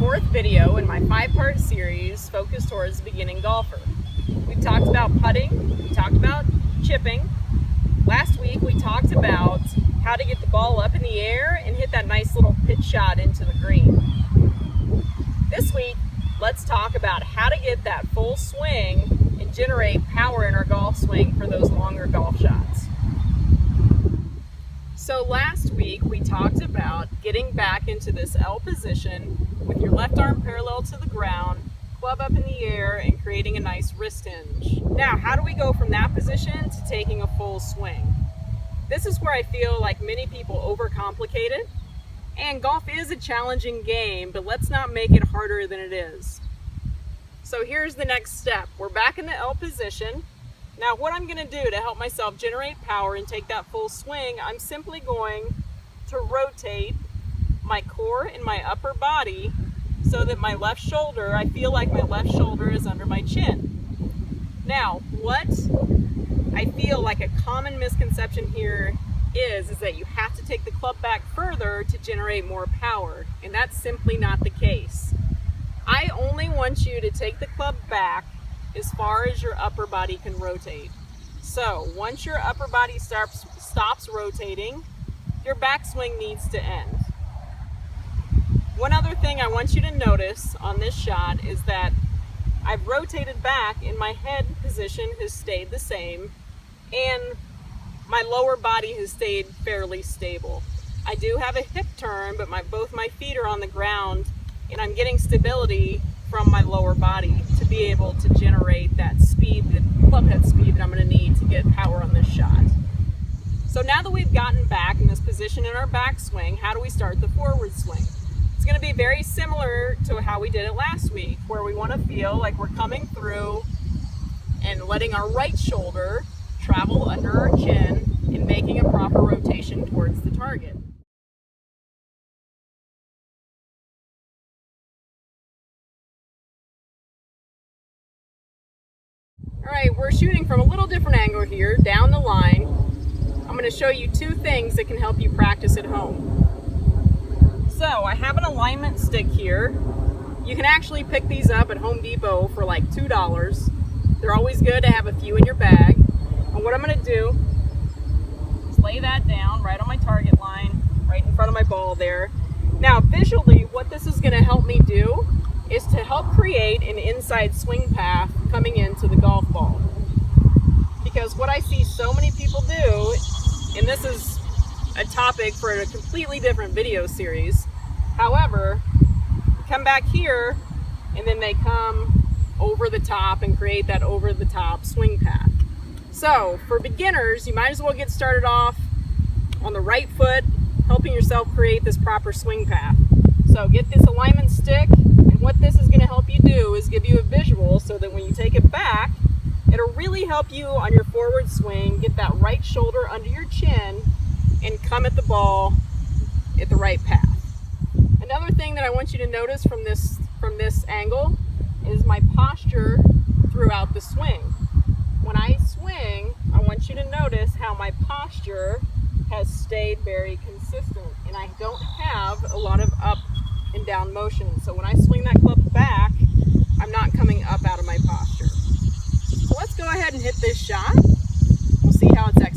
fourth video in my 5-part series focused towards the beginning golfer. We talked about putting, we talked about chipping. Last week we talked about how to get the ball up in the air and hit that nice little pitch shot into the green. This week, let's talk about how to get that full swing and generate power in our golf swing for those longer golf shots. So last week we talked about getting back into this L position with your left arm parallel to the ground, club up in the air, and creating a nice wrist hinge. Now, how do we go from that position to taking a full swing? This is where I feel like many people overcomplicate it. And golf is a challenging game, but let's not make it harder than it is. So here's the next step. We're back in the L position. Now what I'm going to do to help myself generate power and take that full swing, I'm simply going to rotate my core and my upper body so that my left shoulder, I feel like my left shoulder is under my chin. Now, what I feel like a common misconception here is that you have to take the club back further to generate more power, and that's simply not the case. I only want you to take the club back as far as your upper body can rotate. So once your upper body stops rotating, your backswing needs to end. One other thing I want you to notice on this shot is that I've rotated back and my head position has stayed the same and my lower body has stayed fairly stable. I do have a hip turn, but both my feet are on the ground and I'm getting stability from my lower body to be able to generate that speed, the club head speed that I'm going to need to get power on this shot. So now that we've gotten back in this position in our backswing, how do we start the forward swing? It's going to be very similar to how we did it last week, where we want to feel like we're coming through and letting our right shoulder travel under our chin and making a proper rotation towards the target. Alright, we're shooting from a little different angle here, down the line. I'm going to show you two things that can help you practice at home. So, I have an alignment stick here. You can actually pick these up at Home Depot for like $2. They're always good to have a few in your bag. And what I'm going to do is lay that down right on my target line, right in front of my ball there. Now, visually, what this is going to help me do is to help create an inside swing path coming into the golf ball. Because what I see so many people do, and this is a topic for a completely different video series, however, come back here and then they come over the top and create that over the top swing path. So for beginners, you might as well get started off on the right foot, helping yourself create this proper swing path. So get this alignment stick, and what this is going to help you do is give you a visual so that when you take it back, it'll really help you on your forward swing, get that right shoulder under your chin and come at the ball at the right path. Another thing that I want you to notice from this angle is my posture throughout the swing. When I swing, I want you to notice how my posture has stayed very consistent and I don't have a lot of up and down motion. So when I swing that club back, I'm not coming up out of my posture. So let's go ahead and hit this shot. We'll see how it's executed.